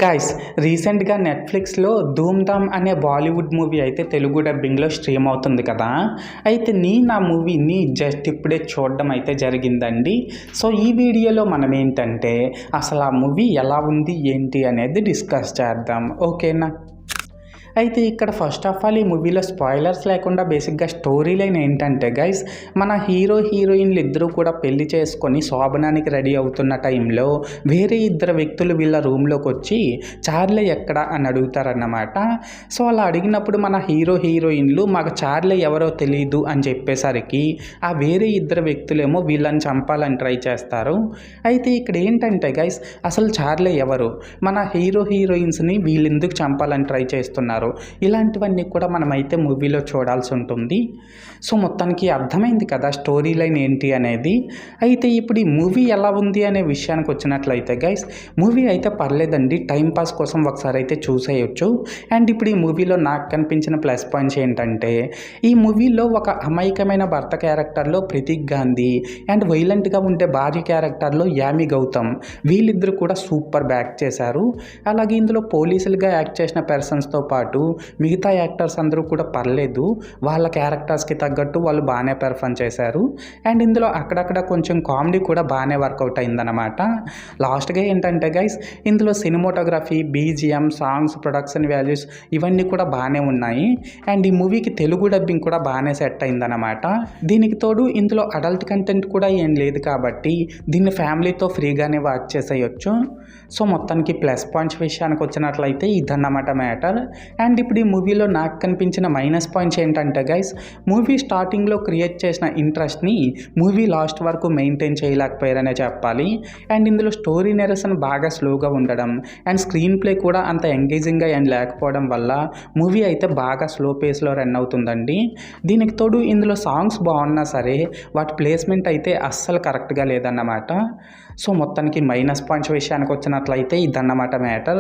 Guys రీసెంట్గా నెట్ఫ్లిక్స్లో ధూమ్ ధామ్ అనే బాలీవుడ్ మూవీ అయితే తెలుగు డబ్బింగ్లో స్ట్రీమ్ అవుతుంది కదా. అయితే నేను ఆ మూవీని జస్ట్ ఇప్పుడే చూడడం అయితే జరిగిందండి. సో ఈ వీడియోలో మనం ఏంటంటే అసలు ఆ మూవీ ఎలా ఉంది ఏంటి అనేది డిస్కస్ చేద్దాం, ఓకేనా. అయితే ఇక్కడ ఫస్ట్ ఆఫ్ ఆల్ ఈ మూవీలో స్పాయిలర్స్ లేకుండా బేసిక్గా స్టోరీ లైన్ ఏంటంటే గైస్, మన హీరో హీరోయిన్లు ఇద్దరూ కూడా పెళ్లి చేసుకొని శోభనానికి రెడీ అవుతున్న టైంలో వేరే ఇద్దరు వ్యక్తులు వీళ్ళ రూమ్లోకి వచ్చి చార్లే ఎక్కడ అని అడుగుతారన్నమాట. సో అలా అడిగినప్పుడు మన హీరో హీరోయిన్లు మాకు చార్లే ఎవరో తెలియదు అని చెప్పేసరికి ఆ వేరే ఇద్దరు వ్యక్తులేమో వీళ్ళని చంపాలని ట్రై చేస్తారు. అయితే ఇక్కడ ఏంటంటే గైస్, అసలు చార్లే ఎవరు, మన హీరో హీరోయిన్స్ని వీళ్ళు ఎందుకు చంపాలని ట్రై చేస్తున్నారు, ఇలాంటివన్నీ కూడా మనమైతే మూవీలో చూడాల్సి ఉంటుంది. సో మొత్తానికి అర్థమైంది కదా స్టోరీ లైన్ ఏంటి అనేది. అయితే ఇప్పుడు ఈ మూవీ ఎలా ఉంది అనే విషయానికి వచ్చినట్లయితే గైస్, మూవీ అయితే పర్లేదండి, టైంపాస్ కోసం ఒకసారి అయితే చూసేయచ్చు. అండ్ ఇప్పుడు ఈ మూవీలో నాకు కనిపించిన ప్లస్ పాయింట్స్ ఏంటంటే, ఈ మూవీలో ఒక అమాయకమైన భర్త క్యారెక్టర్లో ప్రతీక్ గాంధీ అండ్ వైలెంట్గా ఉండే భార్య క్యారెక్టర్లో యామి గౌతమ్, వీళ్ళిద్దరూ కూడా సూపర్ బ్యాక్ చేశారు. అలాగే ఇందులో పోలీసులుగా యాక్ట్ చేసిన పర్సన్స్తో పాటు మిగతా యాక్టర్స్ అందరూ కూడా పర్లేదు, వాళ్ళ క్యారెక్టర్స్కి తగ్గట్టు వాళ్ళు బాగానే పెర్ఫామ్ చేశారు. అండ్ ఇందులో అక్కడక్కడ కొంచెం కామెడీ కూడా బాగానే వర్కౌట్ అయిందనమాట. లాస్ట్గా ఏంటంటే గైస్, ఇందులో cinematography, BGM, songs, production values ఇవన్నీ కూడా బాగానే ఉన్నాయి. అండ్ ఈ మూవీకి తెలుగు డబ్బింగ్ కూడా బాగానే సెట్ అయిందనమాట. దీనికి తోడు ఇందులో అడల్ట్ కంటెంట్ కూడా ఏం లేదు కాబట్టి దీన్ని ఫ్యామిలీతో ఫ్రీగానే వాచ్ చేసేయచ్చు. సో మొత్తానికి ప్లస్ పాయింట్స్ విషయానికి వచ్చినట్లయితే ఇదన్నమాట మ్యాటర్. అండ్ ఇప్పుడు ఈ మూవీలో నాకు కనిపించిన మైనస్ పాయింట్స్ ఏంటంటే గైస్, మూవీ స్టార్టింగ్లో క్రియేట్ చేసిన ఇంట్రెస్ట్ని మూవీ లాస్ట్ వరకు మెయింటైన్ చేయలేకపోయారనే చెప్పాలి. అండ్ ఇందులో స్టోరీ నెరేషన్ బాగా స్లోగా ఉండడం అండ్ స్క్రీన్ ప్లే కూడా అంత ఎంగేజింగ్గా ఏం లేకపోవడం వల్ల మూవీ అయితే బాగా స్లో పేస్లో రన్ అవుతుందండి. దీనికి తోడు ఇందులో సాంగ్స్ బాగున్నా సరే వాటి ప్లేస్మెంట్ అయితే అస్సలు కరెక్ట్గా లేదన్నమాట. సో మొత్తానికి మైనస్ పాయింట్స్ విషయానికి వచ్చినట్లయితే ఇదన్నమాట మ్యాటర్.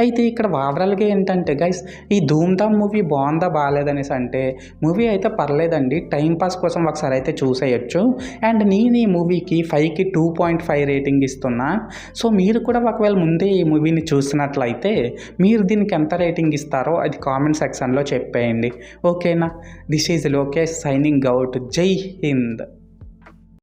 అయితే ఇక్కడ ఓవరాల్గా ఏంటంటే గైస్, ఈ ధూమ్ ధామ్ మూవీ బాగుందా బాగాలేదనేసి అంటే మూవీ అయితే పర్లేదండి, టైంపాస్ కోసం ఒకసారి అయితే చూసేయచ్చు. అండ్ నేను ఈ మూవీకి 5కి 2.5 రేటింగ్ ఇస్తున్నా. సో మీరు కూడా ఒకవేళ ముందే ఈ మూవీని చూసినట్లయితే మీరు దీనికి ఎంత రేటింగ్ ఇస్తారో అది కామెంట్ సెక్షన్లో చెప్పేయండి, ఓకేనా. This is Lokesh signing out. జై హింద్.